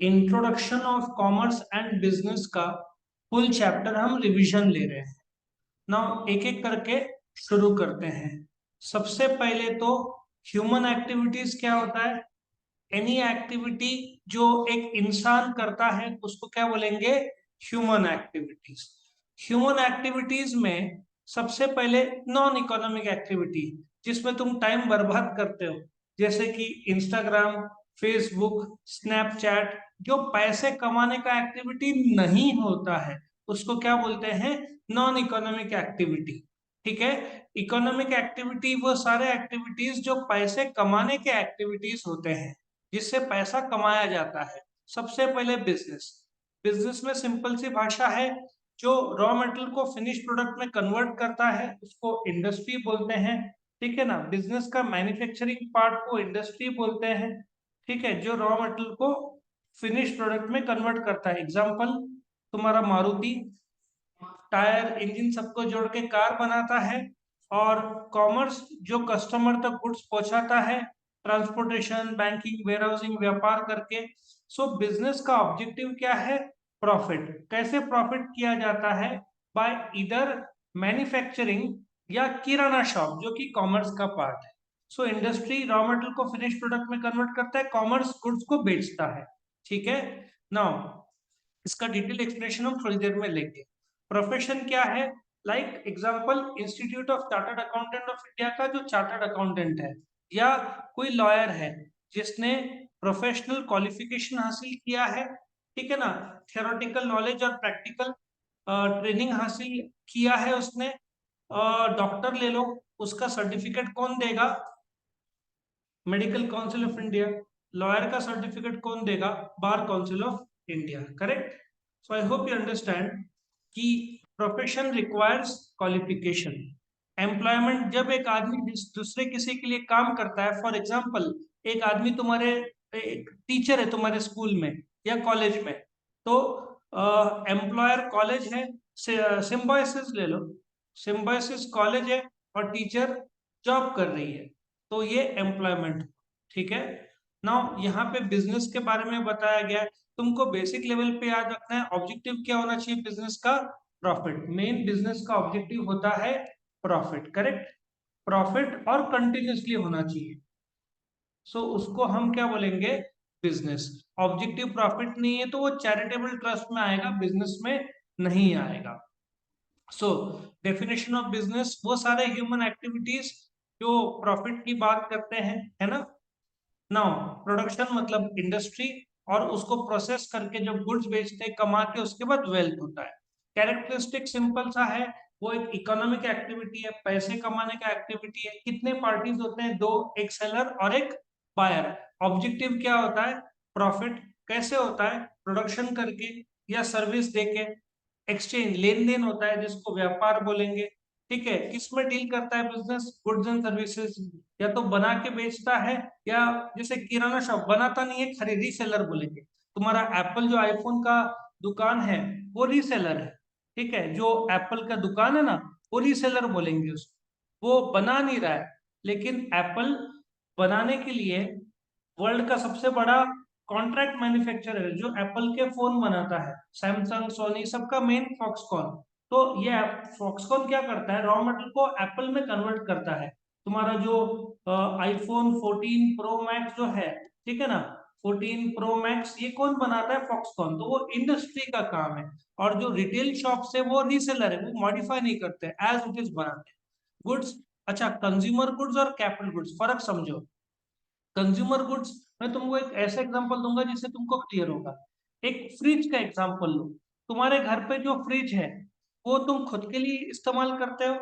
Introduction of commerce and business का full chapter हम revision ले रहे हैं। नाउ एक एक करके शुरू करते हैं। सबसे पहले तो ह्यूमन एक्टिविटीज क्या होता है? एनी एक्टिविटी जो एक इंसान करता है उसको क्या बोलेंगे? Human activities. ह्यूमन एक्टिविटीज में सबसे पहले नॉन इकोनॉमिक एक्टिविटी, जिसमें तुम टाइम बर्बाद करते हो, जैसे कि इंस्टाग्राम, फेसबुक, स्नैपचैट, जो पैसे कमाने का एक्टिविटी नहीं होता है उसको क्या बोलते हैं? Non economic activity. ठीक है। इकोनॉमिक एक्टिविटी वो सारे एक्टिविटीज जो पैसे कमाने के एक्टिविटीज होते हैं, जिससे पैसा कमाया जाता है। सबसे पहले बिजनेस। बिजनेस में सिंपल सी भाषा है, जो रॉ मटेरियल को फिनिश प्रोडक्ट में कन्वर्ट करता है उसको इंडस्ट्री बोलते हैं। ठीक है ना। बिजनेस का मैन्युफैक्चरिंग पार्ट को इंडस्ट्री बोलते हैं। ठीक है। जो रॉ मटेरियल को फिनिश प्रोडक्ट में कन्वर्ट करता है, एग्जांपल तुम्हारा मारुति टायर इंजन सबको जोड़ के कार बनाता है। और कॉमर्स जो कस्टमर तक गुड्स पहुंचाता है, ट्रांसपोर्टेशन, बैंकिंग, वेयरहाउसिंग, व्यापार करके। सो बिजनेस का ऑब्जेक्टिव क्या है? प्रॉफिट। कैसे प्रॉफिट किया जाता है? बाय इधर मैन्युफैक्चरिंग या किराना शॉप, जो कि कॉमर्स का पार्ट है। सो इंडस्ट्री रॉ मटेरियल को फिनिश प्रोडक्ट में कन्वर्ट करता है, कॉमर्स गुड्स को बेचता है। ठीक है। नाउ इसका डिटेल एक्सप्लेनेशन हम थोड़ी देर में लेंगे। प्रोफेशन क्या है? Like example institute of chartered accountant of India का जो चार्टर्ड अकाउंटेंट है, या कोई लॉयर है जिसने प्रोफेशनल क्वालिफिकेशन हासिल किया है। ठीक है ना। थियोरेटिकल नॉलेज और प्रैक्टिकल ट्रेनिंग हासिल किया है उसने। डॉक्टर ले लो, उसका सर्टिफिकेट कौन देगा? Medical council of India. Lawyer का सर्टिफिकेट कौन देगा? Bar council of India. Correct. So I hope you understand कि प्रोफेशन रिक्वायर्स क्वालिफिकेशन। एम्प्लॉयमेंट, जब एक आदमी दूसरे किसी के लिए काम करता है, फॉर एग्जाम्पल एक आदमी तुम्हारे, एक टीचर है तुम्हारे स्कूल में या कॉलेज में, तो एम्प्लॉयर कॉलेज है, सिम्बायोसिस ले लो, सिम्बायोसिस कॉलेज है और टीचर जॉब कर रही है, तो ये एम्प्लॉयमेंट। ठीक है। नाउ यहाँ पे बिजनेस के बारे में बताया गया है। तुमको बेसिक लेवल पे याद रखना है, ऑब्जेक्टिव क्या होना चाहिए बिजनेस का? प्रॉफिट। मेन बिजनेस का ऑब्जेक्टिव होता है प्रॉफिट। करेक्ट। प्रॉफिट और कंटिन्यूसली होना चाहिए। सो उसको हम क्या बोलेंगे? बिजनेस। ऑब्जेक्टिव प्रॉफिट नहीं है तो वो चैरिटेबल ट्रस्ट में आएगा, बिजनेस में नहीं आएगा। सो डेफिनेशन ऑफ बिजनेस वो सारे ह्यूमन एक्टिविटीज जो प्रॉफिट की बात करते हैं, है ना। नाउ प्रोडक्शन मतलब इंडस्ट्री, और उसको प्रोसेस करके जब गुड्स बेचते हैं कमा के, उसके बाद वेल्थ होता है। कैरेक्टरिस्टिक सिंपल सा है, वो एक इकोनॉमिक एक्टिविटी है, पैसे कमाने का एक्टिविटी है। कितने पार्टीज होते हैं? दो, एक सेलर और एक बायर। ऑब्जेक्टिव क्या होता है? प्रॉफिट। कैसे होता है? प्रोडक्शन करके या सर्विस देके। एक्सचेंज लेन देन होता है जिसको व्यापार बोलेंगे। ठीक है। किस में डील करता है बिजनेस? Goods and services. या तो बना के बेचता है, या जैसे किराना शॉप बनाता नहीं है, खरीद रीसेलर बोलेंगे। तुम्हारा एप्पल जो आईफोन का दुकान है वो रीसेलर है। ठीक है। जो एप्पल का दुकान है ना, वो रीसेलर बोलेंगे उसको। वो बना नहीं रहा है, लेकिन एप्पल बनाने के लिए वर्ल्ड का सबसे बड़ा कॉन्ट्रैक्ट मैन्युफैक्चरर है, जो एप्पल के फोन बनाता है, सैमसंग, सोनी, सबका मेन फॉक्सकॉन। तो ये फॉक्सकॉन क्या करता है? रॉ मटेरियल को एप्पल में कन्वर्ट करता है। तुम्हारा जो आईफोन 14 प्रो मैक्स जो है, ठीक है ना, 14 प्रो मैक्स, ये कौन बनाता है? फॉक्सकॉन। तो वो इंडस्ट्री का काम है। और जो रिटेल शॉप से वो रीसेलर है, वो मॉडिफाई नहीं करते, एज इट इज बनाते हैं गुड्स। अच्छा, कंज्यूमर गुड्स और कैपिटल गुड्स फर्क समझो। कंज्यूमर गुड्स, मैं तुमको एक ऐसा एग्जांपल दूंगा जिससे तुमको क्लियर होगा। एक फ्रिज का एग्जांपल लो। तुम्हारे घर पे जो फ्रिज है वो तुम खुद के लिए इस्तेमाल करते हो।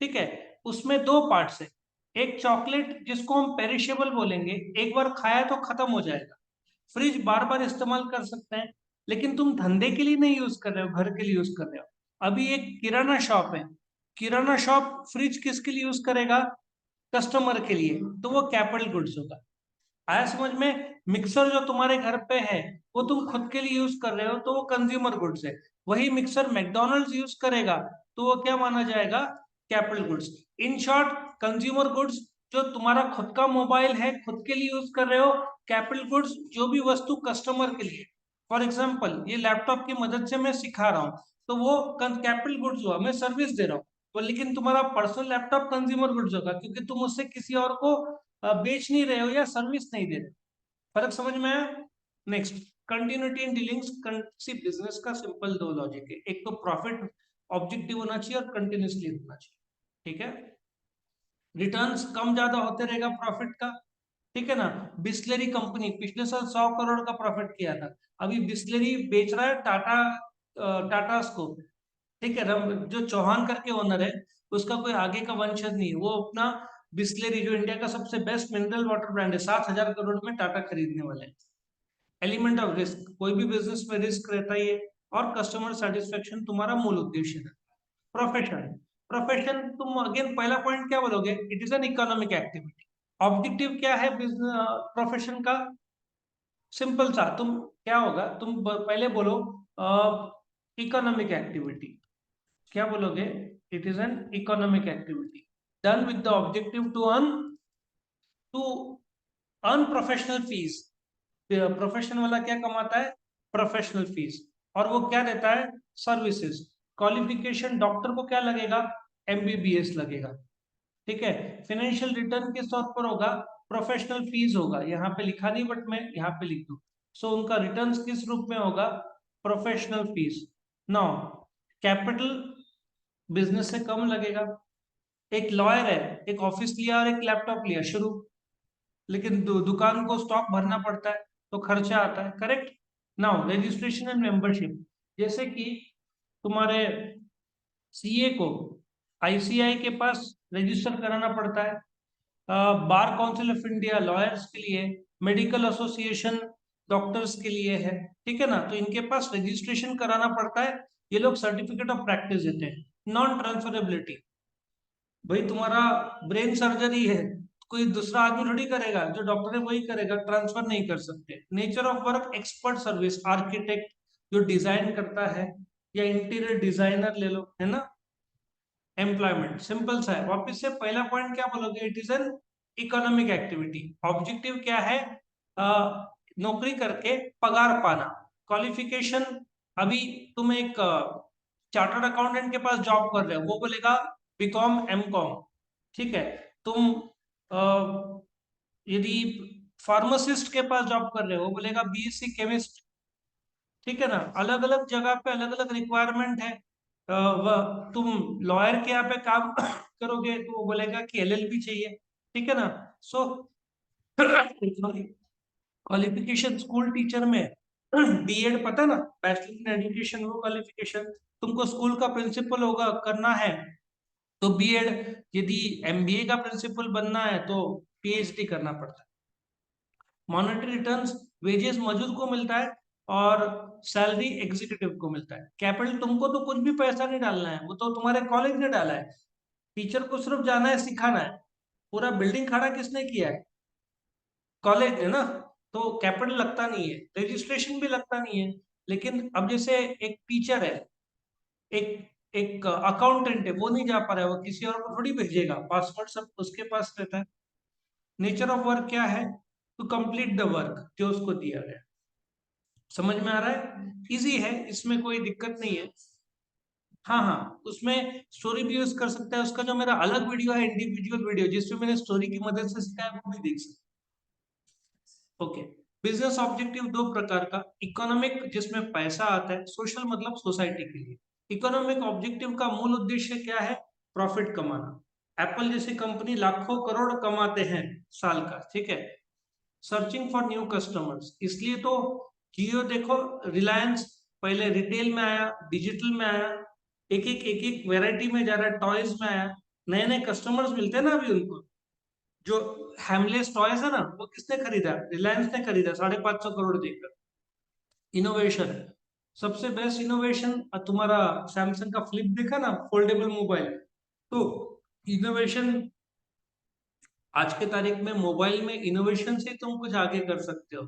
ठीक है। उसमें दो पार्ट्स है। एक चॉकलेट जिसको हम पेरिशेबल बोलेंगे, एक बार खाया तो खत्म हो जाएगा। फ्रिज बार बार इस्तेमाल कर सकते हैं, लेकिन तुम धंधे के लिए नहीं यूज कर रहे हो, घर के लिए यूज कर रहे हो। अभी एक किराना शॉप है, किराना शॉप फ्रिज किसके लिए यूज करेगा? कस्टमर के लिए, तो वो कैपिटल गुड्स होगा। आया समझ में? मिक्सर जो तुम्हारे घर पे है वो तुम खुद के लिए यूज कर रहे हो, तो वो कंज्यूमर गुड्स है। वही मिक्सर मैकडोनल्ड्स यूज करेगा तो वो क्या माना जाएगा? Capital goods. In short, consumer goods जो तुम्हारा खुद का मोबाइल है, खुद के लिए यूज कर रहे हो, कैपिटल गुड्स जो भी वस्तु कस्टमर के लिए, फॉर एग्जाम्पल ये लैपटॉप की मदद से मैं सिखा रहा हूँ, तो वो कैपिटल गुड्स हुआ, मैं सर्विस दे रहा हूँ। तो लेकिन तुम्हारा पर्सनल लैपटॉप कंज्यूमर गुड्स होगा, क्योंकि तुम उससे किसी और को बेच नहीं रहे हो या सर्विस नहीं दे रहे। फर्क समझ में आया? Next, continuity in dealings. Business का सिंपल दो लॉजिक है, एक तो प्रॉफिट ऑब्जेक्टिव होना चाहिए और कंटिन्यूसली होना चाहिए, ठीक है। रिटर्न्स कम ज्यादा होते रहेगा प्रॉफिट का, ठीक है ना। बिस्लेरी कंपनी पिछले साल 100 करोड़ का प्रॉफिट किया था, अभी बिस्लेरी बेच रहा है टाटा, टाटास को, ठीक है। जो चौहान करके ओनर है, उसका कोई आगे का वंशज नहीं है, वो अपना बिस्लेरी जो इंडिया का सबसे बेस्ट मिनरल वाटर ब्रांड है, 7,000 करोड़ में टाटा खरीदने वाले हैं। एलिमेंट ऑफ रिस्क, कोई भी बिजनेस में रिस्क रहता ही है, और कस्टमर सेटिस्फेक्शन तुम्हारा मूल उद्देश्य है। प्रोफेशन, प्रोफेशन तुम अगेन पहला पॉइंट क्या बोलोगे, it is an economic activity. Objective क्या है बिजनेस प्रोफेशन का, सिंपल सा, तुम क्या होगा, तुम पहले बोलो इकोनॉमिक एक्टिविटी, क्या बोलोगे, it is an economic activity done with the objective to earn professional fees. Profession वाला क्या कमाता है, प्रोफेशनल फीस, और वो क्या देता है, सर्विसेज। क्वालिफिकेशन डॉक्टर को क्या लगेगा, एमबीबीएस लगेगा, ठीक है। फाइनेंशियल रिटर्न किस तौर पर होगा, प्रोफेशनल फीस होगा, यहाँ पे लिखा नहीं बट मैं यहाँ पे लिख दूं। सो उनका रिटर्न किस रूप में होगा, professional fees. Now capital business से कम लगेगा। एक लॉयर है, एक ऑफिस लिया और एक लैपटॉप लिया शुरू, लेकिन दुकान को स्टॉक भरना पड़ता है, तो खर्चा आता है, correct. Now registration and membership, जैसे कि तुम्हारे सीए को आईसीआई के पास रजिस्टर कराना पड़ता है, bar council of India lawyers के लिए, मेडिकल एसोसिएशन डॉक्टर्स के लिए है, ठीक है ना, तो इनके पास रजिस्ट्रेशन कराना पड़ता है। ये लोग सर्टिफिकेट ऑफ प्रैक्टिस देते हैं। नॉन ट्रांसफरेबिलिटी, भाई तुम्हारा ब्रेन सर्जरी है, कोई दूसरा आदमी थोड़ी करेगा, जो डॉक्टर है वही करेगा, ट्रांसफर नहीं कर सकते। Nature of work, expert service, architect जो डिजाइन करता है, या इंटीरियर डिजाइनर ले लो, है ना। एम्प्लॉयमेंट सिंपल सा है, वापिस से पहला पॉइंट क्या बोलोगे, it is an economic activity. Objective क्या है, नौकरी करके पगार पाना। क्वालिफिकेशन, अभी तुम एक चार्टर्ड अकाउंटेंट के पास जॉब कर रहे हो, वो बोलेगा बीकॉम एमकॉम, ठीक है। तुम यदि फार्मासिस्ट के पास जॉब कर रहे हो, वो बोलेगा बीएससी केमिस्ट, ठीक है ना। अलग अलग जगह पे अलग अलग रिक्वायरमेंट है। तुम लॉयर के यहाँ पे काम करोगे तो वो बोलेगा कि एलएलबी चाहिए, ठीक है ना। So sorry, qualification school teacher में बीएड, पता ना, बैचलर इन एजुकेशन, वो क्वालिफिकेशन। तुमको स्कूल का प्रिंसिपल होगा करना है तो बीएड, यदि एमबीए का प्रिंसिपल बनना है तो पीएचडी करना पड़ता है। मॉनेटरी रिटर्न्स, वेजेस मजदूर को मिलता है और सैलरी एग्जीक्यूटिव को मिलता है। कैपिटल तुमको तो कुछ भी पैसा नहीं डालना है, वो तो तुम्हारे कॉलेज ने डाला है, टीचर को सिर्फ जाना है सिखाना है। पूरा बिल्डिंग खड़ा किसने किया है, कॉलेज ने ना। तो कैपिटल लगता नहीं है, रजिस्ट्रेशन भी लगता नहीं है। लेकिन अब जैसे एक टीचर है, एक एक अकाउंटेंट है, वो नहीं जा पा रहा है, वो किसी और को थोड़ी भेजेगा, पासवर्ड सब उसके पास रहता है। नेचर ऑफ वर्क क्या है, टू कंप्लीट द वर्क जो उसको दिया गया। समझ में आ रहा है, इजी है, इसमें कोई दिक्कत नहीं है। हाँ हाँ, उसमें स्टोरी भी यूज कर सकता है, उसका जो मेरा अलग वीडियो है, इंडिविजुअल वीडियो, जिसमें मैंने स्टोरी की मदद से सिखाया, वो भी देख सकते हैं। ओके, बिजनेस ऑब्जेक्टिव दो प्रकार का, इकोनॉमिक जिसमें पैसा आता है, सोशल मतलब सोसाइटी के लिए। इकोनॉमिक ऑब्जेक्टिव का मूल उद्देश्य क्या है, प्रॉफिट कमाना। एप्पल जैसी कंपनी लाखों करोड़ कमाते हैं साल का, ठीक है। सर्चिंग फॉर न्यू कस्टमर्स, इसलिए तो जियो देखो, रिलायंस पहले रिटेल में आया, डिजिटल में आया, एक एक वैरायटी में जा रहा है, टॉयज में आया, नए नए कस्टमर्स मिलते हैं ना अभी उनको। जो हैमलेस टॉयज है ना, वो किसने खरीदा, रिलायंस ने खरीदा 550 करोड़ देकर। इनोवेशन, सबसे बेस्ट इनोवेशन तुम्हारा सैमसंग का फ्लिप देखा ना, फोल्डेबल मोबाइल। तो इनोवेशन आज के तारीख में मोबाइल में इनोवेशन से तुम कुछ आगे कर सकते हो,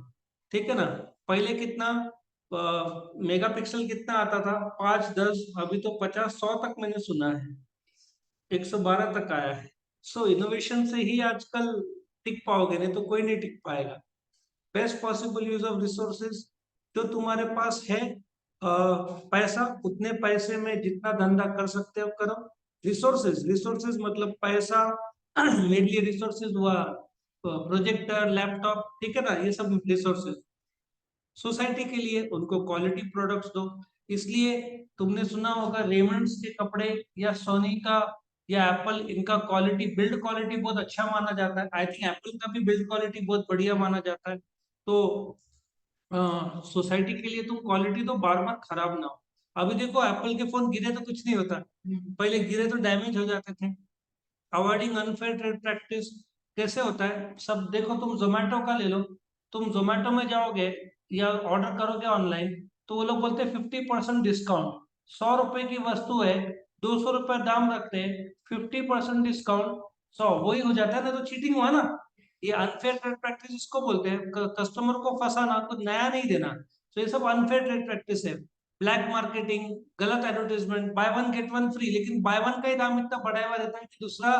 ठीक है ना। पहले कितना मेगापिक्सल कितना आता था, 5 10, अभी तो 50 100 तक मैंने सुना है, 112 तक आया है। सो इनोवेशन से ही आजकल टिक पाओगे, नहीं तो कोई नहीं टिक पाएगा। Best possible use of resources, जो तुम्हारे पास है पैसा, उतने पैसे में जितना धंधा कर सकते हो करो। रिसोर्सेज, रिसोर्सेज मतलब पैसा मेरे लिए रिसोर्सेज हुआ प्रोजेक्टर, लैपटॉप, ठीक है ना, ये सब रिसोर्सेज। सोसाइटी के लिए उनको क्वालिटी प्रोडक्ट्स दो। इसलिए तुमने सुना होगा रेमंड्स के कपड़े या सोनी का या एप्पल, इनका क्वालिटी, बिल्ड क्वालिटी बहुत अच्छा माना जाता है। आई थिंक एप्पल का भी बिल्ड क्वालिटी बहुत बढ़िया माना जाता है। तो सोसाइटी के लिए तुम क्वालिटी तो बार बार खराब ना हो। अभी देखो एप्पल के फोन गिरे तो कुछ नहीं होता, पहले गिरे तो डैमेज हो जाते थे। अवॉइडिंग अनफेयर ट्रेड प्रैक्टिस कैसे होता है, सब देखो, तुम जोमेटो का ले लो। तुम जोमेटो में जाओगे या ऑर्डर करोगे ऑनलाइन, तो वो लोग बोलते हैं 50% डिस्काउंट। 100 रुपए की वस्तु है, 200 रुपए दाम रखते हैं, 50% डिस्काउंट, 100 वही हो जाता है ना, तो चीटिंग हुआ ना। ये अनफेयर ट्रेड प्रैक्टिस इसको बोलते हैं, कस्टमर को फंसाना, कुछ नया नहीं देना। तो ये सब अनफेयर ट्रेड प्रैक्टिस है। ब्लैक मार्केटिंग, गलत advertisement, by one get one free, लेकिन बाय वन का ही दाम इतना बढ़ाया हुआ रहता है कि दूसरा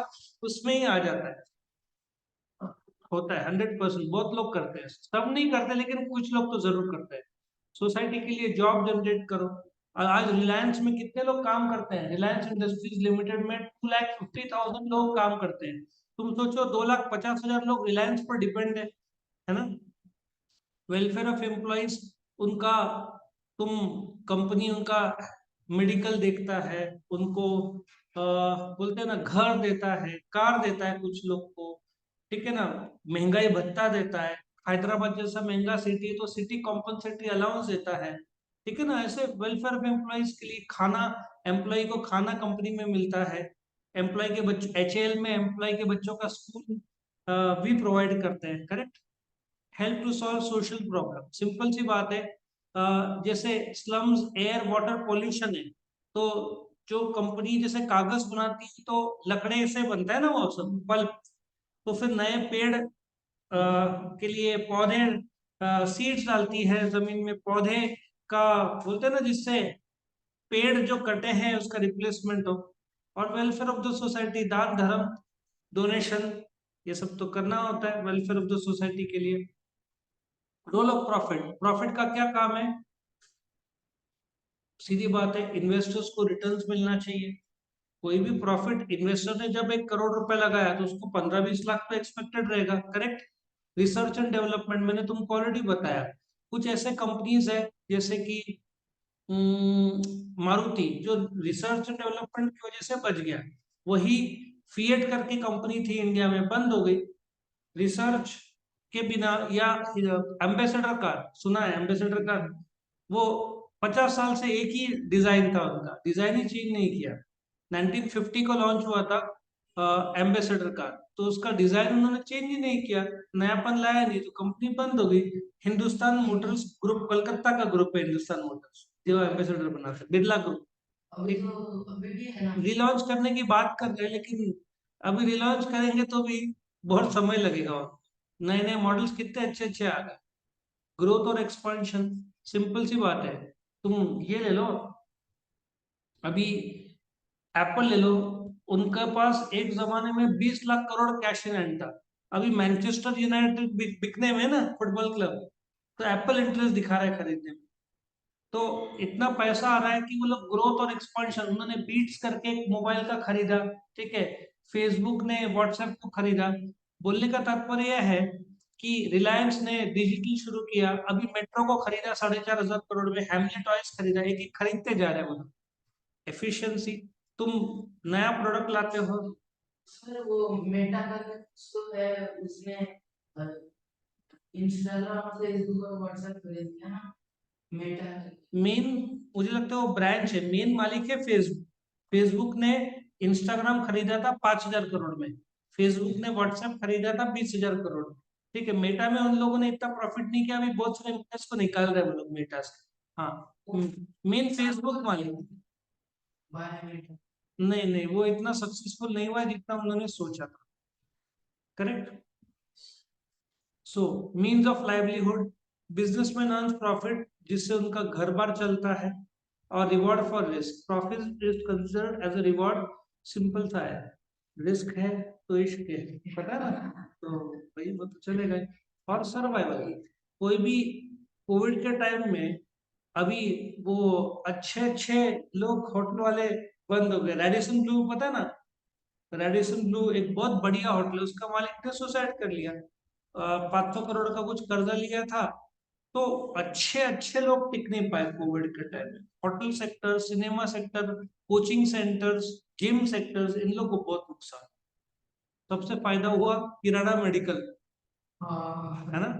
उसमें ही आ जाता है। होता है 100%, बहुत लोग करते हैं, सब नहीं करते लेकिन कुछ लोग तो जरूर करते हैं। सोसाइटी के लिए जॉब जनरेट करो। और आज रिलायंस में कितने लोग काम करते हैं, रिलायंस इंडस्ट्रीज लिमिटेड में 2,50,000 लोग काम करते हैं। तुम सोचो 2,50,000 लोग रिलायंस पर डिपेंड है ना। वेलफेयर ऑफ एम्प्लॉइज, उनका, तुम, कंपनी उनका मेडिकल देखता है, उनको बोलते हैं ना, घर देता है, कार देता है कुछ लोग को, ठीक है ना, महंगाई भत्ता देता है। हैदराबाद जैसा महंगा सिटी है तो सिटी कॉम्पनसेटरी अलाउंस देता है, ठीक है ना। ऐसे वेलफेयर ऑफ एम्प्लॉइज के लिए खाना, एम्प्लॉय को खाना कंपनी में मिलता है। एम्प्लॉय के बच्चों, एचएएल में एम्प्लॉय के बच्चों का स्कूल भी प्रोवाइड करते हैं, correct. Help to solve social problem, simple सी बात है। जैसे स्लम्स, एयर वाटर पोल्यूशन है, तो जो कंपनी जैसे कागज बनाती है तो लकड़े से बनता है ना वो सब पल्प, तो फिर नए पेड़ के लिए पौधे, सीड्स डालती है जमीन में, पौधे का, बोलते हैं ना, जिससे पेड़ जो कटे हैं उसका रिप्लेसमेंट हो। और वेलफेयर ऑफ द सोसाइटी, दान धर्म, डोनेशन, ये सब तो करना होता है वेलफेयर ऑफ द सोसाइटी के लिए। रोल ऑफ प्रॉफिट, प्रॉफिट का क्या काम है, सीधी बात है, इन्वेस्टर्स को रिटर्न्स मिलना चाहिए। कोई भी प्रॉफिट, इन्वेस्टर ने जब 1 करोड़ रुपए लगाया तो उसको 15-20 लाख तो एक्सपेक्टेड रहेगा, करेक्ट। रिसर्च एंड डेवलपमेंट, मैंने तुमको ऑलरेडी बताया। कुछ ऐसे कंपनीज है जैसे कि मारुति, जो रिसर्च एंड डेवलपमेंट की वजह से बच गया। वही फिएट करके कंपनी थी, इंडिया में बंद हो गई रिसर्च के बिना। या एम्बेसडर कार, सुना है एम्बेसडर कार, वो 50 साल से एक ही डिजाइन था, उनका डिजाइन ही चेंज नहीं किया। 1950 को लॉन्च हुआ था एम्बेसडर कार, तो उसका डिजाइन उन्होंने चेंज ही नहीं किया, नयापन लाया नहीं, तो कंपनी बंद हो गई। हिंदुस्तान मोटर्स ग्रुप, कोलकाता का ग्रुप है हिंदुस्तान मोटर्स, जो एम्बेसडर बनाते हैं, बिरला ग्रुप। अभी भी है ना, रिलॉन्च करने की बात कर रहे हैं, लेकिन अभी रिलॉन्च करेंगे तो भी बहुत समय लगेगा। नए नए मॉडल्स कितने अच्छे अच्छे आ गए। ग्रोथ और एक्सपांशन, सिंपल सी बात है। तुम ये ले लो, अभी एप्पल ले लो, उनके पास एक जमाने में 20 lakh crore cash in hand था। अभी मैनचेस्टर यूनाइटेड बिकने में ना, फुटबॉल क्लब, तो एप्पल इंटरेस्ट दिखा रहा है खरीदने में। तो इतना पैसा आ रहा है कि वो लोग ग्रोथ और एक्सपांशन, उन्होंने बीट्स करके एक मोबाइल का खरीदा, ठीक है, फेसबुक ने व्हाट्सएप को खरीदा। बोलने का तात्पर्य यह है कि रिलायंस ने डिजिटल शुरू किया, अभी मेट्रो को खरीदा 4,500 करोड़ में, हैमले टॉयज खरीदा, एक एक खरीदते जा रहे हैं वो लोग। एफिशिएंसी, तुम नया प्रोडक्ट लाते हो। सर वो मेटा का जो है, उसने इंस्टाग्राम, फेसबुक और व्हाट्सएप खरीद लिया ना, मेटा। मेन, मुझे लगता है वो ब्रांच है, मेन मालिक है फेसबुक। फेसबुक ने इंस्टाग्राम खरीदा था 5,000 करोड़ में, फेसबुक ने व्हाट्सएप खरीदा था 20,000 करोड़ में, ठीक है। मेटा में उन लोगों ने इतना प्रॉफिट नहीं किया, अभी बहुत सारे एम्प्लॉयज को निकाल रहे हैं वो लोग मेटा से। हाँ, मेन फेसबुक मालिक। नहीं नहीं, वो इतना सक्सेसफुल नहीं हुआ जितना उन्होंने सोचा था, correct. So means of livelihood, businessman earns profit जिससे उनका घर बार चलता है। और reward for risk, profit is considered as a reward, simple सा है, रिस्क है तो इश्क है, पता है ना, तो भाई वो तो चलेगा ही। और सर्वाइवल, कोई भी कोविड के टाइम में अभी वो अच्छे अच्छे लोग होटल वाले बंद हो गए। रेडिसन ब्लू पता है ना? रेडिसन ब्लू एक बहुत बढ़िया होटल है, उसका मालिक ने सुसाइड कर लिया। 500 करोड़ का कुछ कर्जा लिया था। तो अच्छे अच्छे लोग टिक नहीं पाए कोविड के टाइम में। Hotel sector, cinema sector, coaching centres, gym sectors, इन लोग को बहुत नुकसान। सबसे फायदा हुआ किराना मेडिकल, है ना?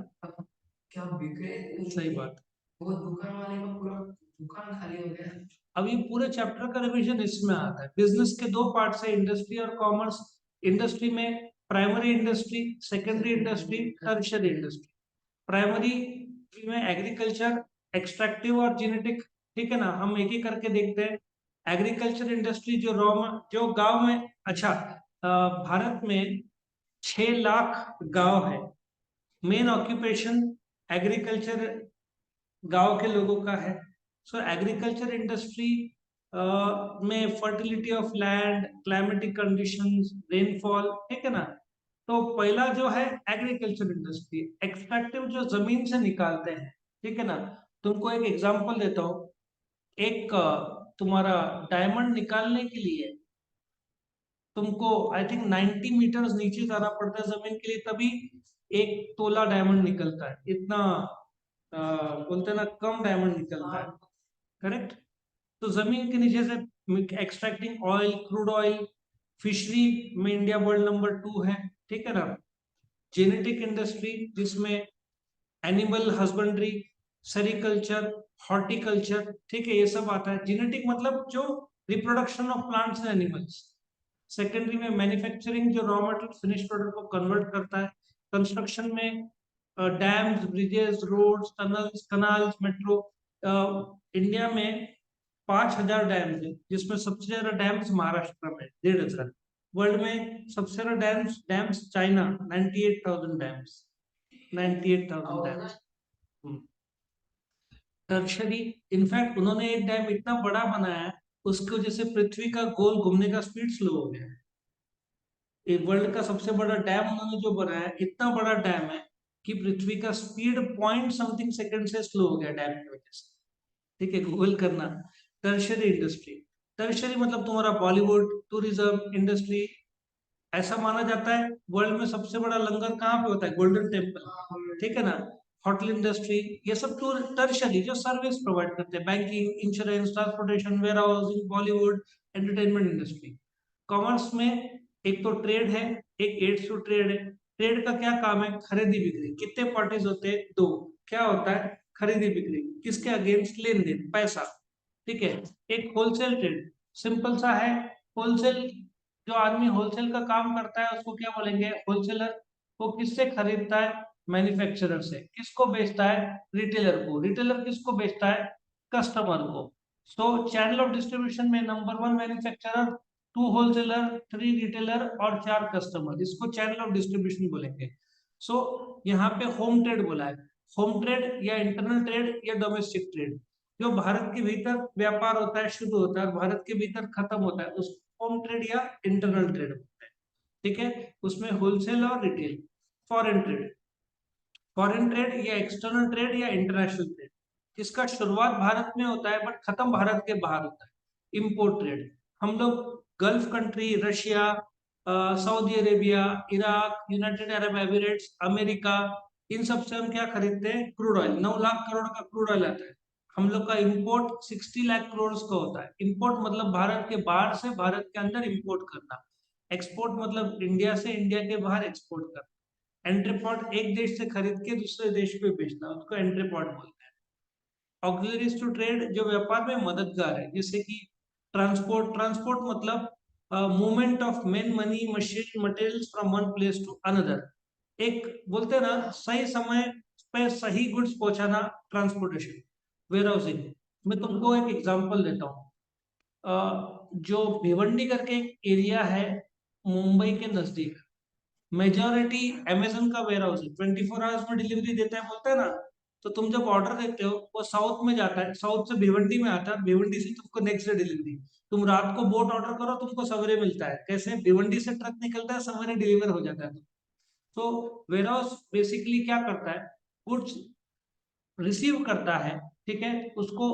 क्या बिके, सही बात। वो दुकान वाले का पूरा दुकान खाली हो गया। अब ये पूरे चैप्टर का रिवीजन इसमें आता है। बिजनेस के दो पार्ट है, इंडस्ट्री और कॉमर्स। इंडस्ट्री में primary industry, secondary industry, tertiary industry. Primary में एग्रीकल्चर, एक्सट्रैक्टिव और जेनेटिक। ठीक है ना? हम एक एक करके देखते हैं। एग्रीकल्चर इंडस्ट्री जो जो गांव में, अच्छा, भारत में 6 लाख गांव है। मेन ऑक्यूपेशन एग्रीकल्चर गांव के लोगों का है। सो एग्रीकल्चर इंडस्ट्री में fertility of land, climatic conditions, rainfall, ठीक है ना? तो पहला जो है एग्रीकल्चर इंडस्ट्री, एक्सट्रैक्टिव जो जमीन से निकालते हैं, ठीक है ना? तुमको एक एग्जांपल देता हूँ। एक तुम्हारा डायमंड निकालने के लिए तुमको आई थिंक 90 मीटर्स नीचे जाना पड़ता है जमीन के लिए, तभी 1 तोला डायमंड निकलता है। इतना बोलते हैं ना, कम डायमंड निकलता है। करेक्ट? तो जमीन के नीचे से extracting oil, crude oil, fishery में इंडिया वर्ल्ड नंबर 2 है। ठीक है ना? जेनेटिक इंडस्ट्री जिसमें एनिमल हस्बेंड्री, सेरिकल्चर, हॉर्टिकल्चर, ठीक है, ये सब आता है। जेनेटिक मतलब जो reproduction of plants and animals. Secondary में मैन्युफैक्चरिंग, जो रॉ मटेरियल फिनिश प्रोडक्ट को कन्वर्ट करता है। कंस्ट्रक्शन में dams, bridges, roads, tunnels, canals, metro. India में 5,000 डैम्स है, जिसमें सबसे ज्यादा डैम्स महाराष्ट्र में 1,500। वर्ल्ड में सबसे ज्यादा dams dams China, 98,000 dams, 98,000 dams. Tertiary, in fact उन्होंने एक डैम इतना बड़ा बनाया है, उसकी वजह से पृथ्वी का गोल घूमने का स्पीड स्लो हो गया है। ये वर्ल्ड का सबसे बड़ा डैम उन्होंने जो बनाया है, इतना बड़ा डैम है कि पृथ्वी का स्पीड पॉइंट समथिंग सेकंड से स्लो हो गया डैम की वजह से। ठीक है, गूगल करना। टर्शरी इंडस्ट्री, टर्शरी मतलब तुम्हारा बॉलीवुड, टूरिज्म इंडस्ट्री। ऐसा माना जाता है वर्ल्ड में सबसे बड़ा लंगर कहाँ पे होता है? Golden temple. ठीक है ना? होटल इंडस्ट्री, ये सब टर्शरी जो सर्विस प्रोवाइड करते हैं, banking, insurance, transportation, warehousing, Bollywood, entertainment industry. Commerce में एक तो ट्रेड है, एक एड्स टू ट्रेड है। ट्रेड का क्या काम है? खरीदी बिक्री। कितने पार्टीज होते हैं? 2। क्या होता है? खरीदी बिक्री। किसके अगेंस्ट? लेन देन, पैसा। ठीक है। एक होलसेल ट्रेड, सिंपल सा है। होलसेल, जो आदमी होलसेल का काम करता है उसको क्या बोलेंगे? होलसेलर। वो किससे खरीदता है? मैन्युफैक्चरर से। किसको बेचता है? रिटेलर को। रिटेलर किसको बेचता है? कस्टमर को। सो चैनल ऑफ डिस्ट्रीब्यूशन में नंबर 1 मैन्युफैक्चरर, 2 होलसेलर, 3 रिटेलर और 4 कस्टमर, इसको चैनल ऑफ डिस्ट्रीब्यूशन बोलेंगे। सो यहाँ पे होम ट्रेड बोला है। होम ट्रेड या इंटरनल ट्रेड या डोमेस्टिक ट्रेड, जो भारत के भीतर व्यापार होता है, शुरू होता है और भारत के भीतर खत्म होता है, उसको होम ट्रेड या इंटरनल ट्रेड बोलते हैं। ठीक है? उसमें होलसेल और retail. Foreign trade, foreign trade या एक्सटर्नल ट्रेड या इंटरनेशनल ट्रेड, इसका शुरुआत भारत में होता है बट खत्म भारत के बाहर होता है। इंपोर्ट ट्रेड, हम लोग Gulf country, Russia, Saudi Arabia, Iraq, United Arab Emirates, America, इन सब से हम क्या खरीदते हैं? Crude oil. 9 लाख करोड़ का क्रूड ऑयल आता है। हम लोग का इंपोर्ट 60 लाख करोड़ का होता है। इंपोर्ट मतलब भारत के बाहर से भारत के अंदर इंपोर्ट करना। एक्सपोर्ट मतलब इंडिया से इंडिया के बाहर एक्सपोर्ट करना। एंट्रीपॉट एक देश से खरीद के दूसरे देश में बेचना, उसको एंट्रीपॉट बोलते हैं। ऑक्सिलरीज टू ट्रेड, जो व्यापार में मददगार है, जैसे कि ट्रांसपोर्ट। ट्रांसपोर्ट मतलब movement of men, money, machine, materials from one place to another. एक बोलते हैं ना, सही समय पे सही गुड्स पहुंचाना, ट्रांसपोर्टेशन। वेयर हाउसिंग, मैं तुमको एक एग्जांपल देता हूँ। जो भिवंडी करके एक एरिया है मुंबई के नजदीक, मेजोरिटी अमेजन का वेयर हाउस है, 24 आवर्स में डिलीवरी देता है, बोलता है ना। तो तुम जब ऑर्डर देते हो, वो साउथ में जाता है, साउथ से भिवंडी में आता है, भिवंडी से तुमको नेक्स्ट डे डिलीवरी। तुम रात को बोट ऑर्डर करो, तुमको सवेरे मिलता है। कैसे? भिवंडी से ट्रक निकलता है, सवेरे डिलीवर हो जाता है। तो वेयर हाउस बेसिकली क्या करता है? गुड्स रिसीव करता है, ठीक है, उसको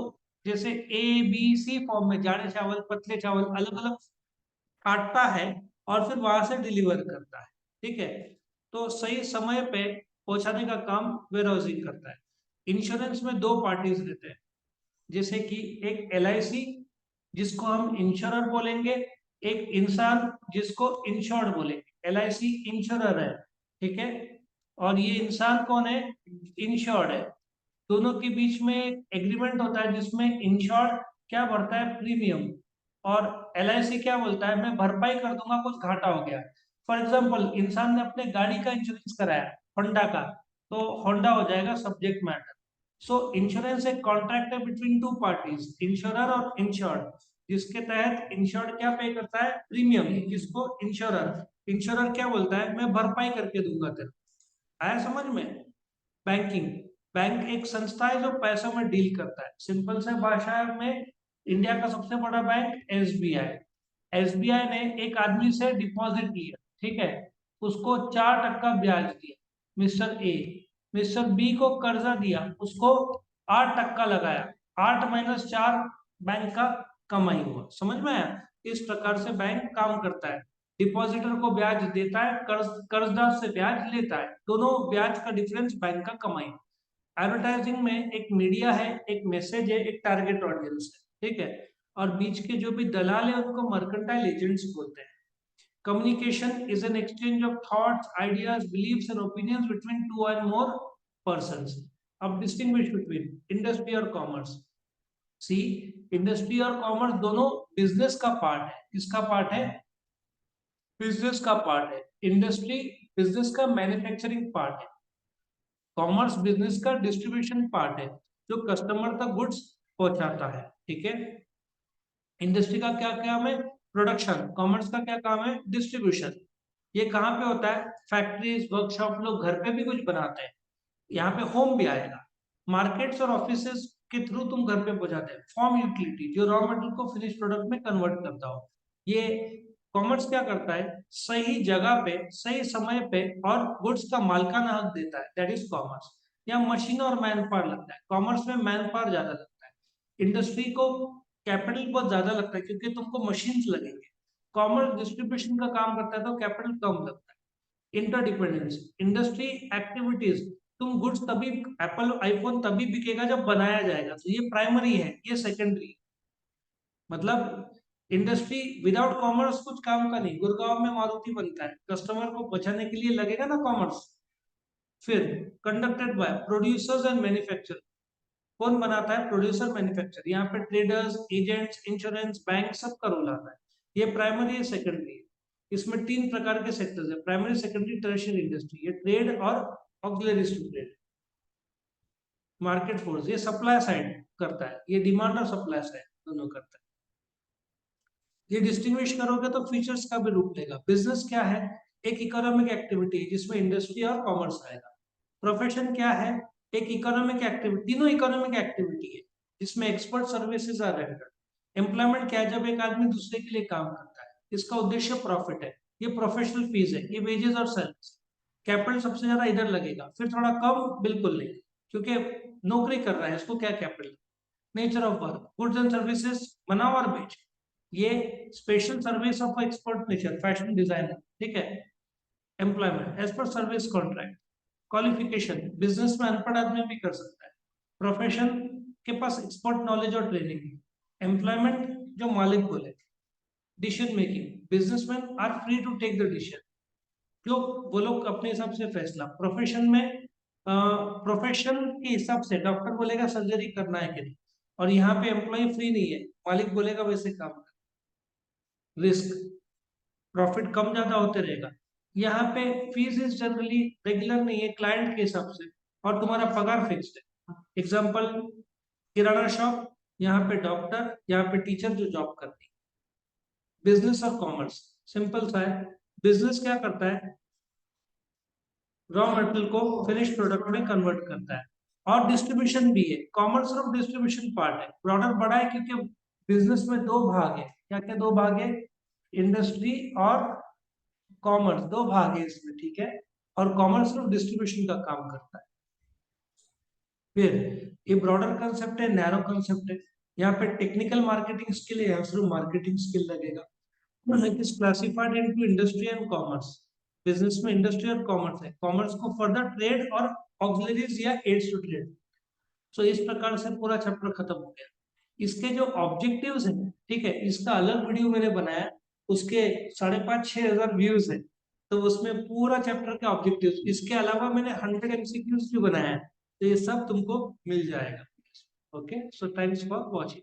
जैसे ए बी सी फॉर्म में जाड़े चावल पतले चावल अलग अलग काटता है और फिर वहां से डिलीवर करता है, ठीक है। तो सही समय पे पहुंचाने का काम वेयर हाउसिंग करता है। इंश्योरेंस में दो पार्टीज रहते हैं, जैसे कि एक LIC जिसको हम इंश्योरर बोलेंगे, एक इंसान जिसको इंश्योर्ड बोलेंगे। LIC इंश्योरर है, ठीक है, और ये इंसान कौन है, इंश्योर्ड है। दोनों के बीच में एक एग्रीमेंट होता है जिसमें इंश्योर्ड क्या भरता है, प्रीमियम, और LIC क्या बोलता है, मैं भरपाई कर दूंगा कुछ घाटा हो गया। फॉर एग्जाम्पल, इंसान ने अपने गाड़ी का इंश्योरेंस कराया होंडा का, तो होंडा हो जाएगा सब्जेक्ट मैटर। सो इंश्योरेंस एक कॉन्ट्रैक्ट है बिटवीन टू पार्टीज, इंश्योरर और इंश्योर्ड, जिसके तहत इंश्योर्ड क्या पे करता है, प्रीमियम, जिसको इंश्योरर इंश्योरर क्या बोलता है, मैं भरपाई करके दूंगा तेरे। आया समझ में। बैंकिंग, बैंक एक संस्था है जो पैसों में डील करता है। सिंपल से भाषा में, इंडिया का सबसे बड़ा बैंक SBI। SBI ने एक आदमी से डिपॉजिट लिया, ठीक है, उसको 4% ब्याज दिया, मिस्टर ए। मिस्टर बी को कर्जा दिया, उसको 8% लगाया। 8 - 4 बैंक का कमाई हुआ। समझ में आया। इस प्रकार से बैंक काम करता है। डिपॉजिटर को ब्याज देता है, कर्जदार से ब्याज लेता है, दोनों ब्याज का डिफरेंस बैंक का कमाई। एडवर्टाइजिंग में एक मीडिया है, एक मैसेज है, एक टारगेट ऑडियंस है, ठीक है, और बीच के जो भी दलाल है उनको मर्केंटाइल एजेंट्स बोलते हैं। Communication is an exchange of thoughts, ideas, beliefs and opinions between two and more persons. अब डिस्टिंग्विश बिटवीन इंडस्ट्री और कॉमर्स। सी, इंडस्ट्री और कॉमर्स दोनों बिजनेस का पार्ट है। किसका पार्ट है, बिजनेस का पार्ट है। इंडस्ट्री बिजनेस का मैन्युफैक्चरिंग पार्ट है, कॉमर्स बिजनेस का डिस्ट्रीब्यूशन पार्ट है, जो कस्टमर तक गुड्स पहुंचाता है, ठीक है। इंडस्ट्री का क्या काम है, प्रोडक्शन। कॉमर्स का क्या काम है, डिस्ट्रीब्यूशन। ये कहाँ पे होता है, फैक्ट्रीज, वर्कशॉप, लोग घर पे भी कुछ बनाते हैं, यहाँ पे होम भी आएगा। मार्केट्स और ऑफिसेज के थ्रू तुम घर पे पहुंचाते हैं। फॉर्म यूटिलिटी, जो रॉ मटेरियल को फिनिश प्रोडक्ट में कन्वर्ट करता हो। ये कॉमर्स क्या करता है, सही जगह पे सही समय पे और गुड्स का मालिकाना हक देता है, दैट इज कॉमर्स। या मशीन और मैन पावर लगता है, कॉमर्स में मैन पावर ज्यादा लगता है। इंडस्ट्री को कैपिटल बहुत ज्यादा लगता है क्योंकि तुमको मशीन्स लगेंगे। कॉमर्स डिस्ट्रीब्यूशन का काम करता है तो कैपिटल कम लगता है। इंटरडिपेंडेंस, इंडस्ट्री एक्टिविटीज, तुम गुड्स तभी, एप्पल आईफोन तभी बिकेगा जब बनाया जाएगा, तो ये प्राइमरी है, ये सेकेंडरी। मतलब इंडस्ट्री विदाउट कॉमर्स कुछ काम का नहीं। गुड़गांव में मारुति बनता है, कस्टमर को बचाने के लिए लगेगा ना कॉमर्स। फिर conducted by producers and manufacture, कौन बनाता है, प्रोड्यूसर मैन्युफैक्चर। यहाँ पे ट्रेडर्स, एजेंट्स, इंश्योरेंस, बैंक सबका रोल आता है। ये प्राइमरी है, सेकेंडरी है। इसमें 3 प्रकार के सेक्टर्स है, प्राइमरी, सेकेंडरी, टर्शियरी इंडस्ट्री। ये ट्रेड और auxiliaries to trade. Market force, ये सप्लाई साइड करता है, ये डिमांड और सप्लाई साइड दोनों करता है। ये डिस्टिंग्विश करोगे तो फीचर्स का भी रूप लेगा। बिजनेस क्या है, एक इकोनॉमिक एक्टिविटी जिसमें इंडस्ट्री और कॉमर्स आएगा। प्रोफेशन क्या है, एक इकोनॉमिक एक्टिविटी, तीनों इकोनॉमिक एक्टिविटी है जिसमें expert services are rendered. Employment क्या है, जब एक आदमी दूसरे के लिए काम करता है, इसका उद्देश्य प्रॉफिट है, ये प्रोफेशनल फीस है, ये वेजेस और सैलरीज। कैपिटल सबसे ज्यादा इधर लगेगा, फिर थोड़ा कम बिल्कुल नहीं, क्योंकि नौकरी कर रहा है, इसको क्या capital. Nature of work, goods and services बनाओ और बेच, ये special service of expert nature, fashion designer, ठीक है। Employment as per service contract. Qualification, business में अनपढ़ आदमी भी कर सकता है। प्रोफेशन के पास एक्सपर्ट नॉलेज और ट्रेनिंग है। एम्प्लॉयमेंट जो मालिक बोले। Decision making, businessman are free to take the decision, जो वो लोग अपने हिसाब से फैसला। प्रोफेशन में प्रोफेशन के हिसाब से डॉक्टर बोलेगा सर्जरी करना है कि नहीं, और यहाँ पे एम्प्लॉय फ्री नहीं है, मालिक बोलेगा वैसे काम कर। रिस्क, प्रॉफिट कम ज्यादा होते रहेगा। यहाँ पे फीस इज जनरली रेगुलर नहीं है, क्लाइंट के हिसाब से, और तुम्हारा पगार फिक्स्ड है। एग्जाम्पल, किराना शॉप, यहाँ पे डॉक्टर, यहाँ पे टीचर जो जॉब करती है। बिजनेस और कॉमर्स सिंपल सा है। बिजनेस क्या करता है, रॉ मटेरियल को फिनिश प्रोडक्ट में कन्वर्ट करता है, और डिस्ट्रीब्यूशन भी है। कॉमर्स सिर्फ डिस्ट्रीब्यूशन पार्ट है। प्रोडक्ट बड़ा है क्योंकि बिजनेस में दो भाग है। क्या क्या दो भाग है, इंडस्ट्री और कॉमर्स, दो भाग है इसमें, ठीक है। और कॉमर्स सिर्फ डिस्ट्रीब्यूशन का काम करता है। फिर ये ब्रॉडर कंसेप्ट है, नैरो कंसेप्ट है। यहाँ पे टेक्निकल मार्केटिंग स्किल है, यहाँ सिर्फ मार्केटिंग स्किल लगेगा। It is classified into industry and commerce. Business में इंडस्ट्री और कॉमर्स है, कॉमर्स को फर्दर ट्रेड और ऑक्सिलरीज या एड्स टू ट्रेड। सो इस प्रकार से पूरा चैप्टर खत्म हो गया। इसके जो ऑब्जेक्टिव्स हैं, ठीक है, इसका अलग वीडियो मैंने बनाया, उसके 5,500-6,000 व्यूज है। तो उसमें पूरा चैप्टर के ऑब्जेक्टिव्स, इसके अलावा मैंने 100 एमसीक्यूज भी बनाया है, तो ये सब तुमको मिल जाएगा। Okay, so thanks for watching.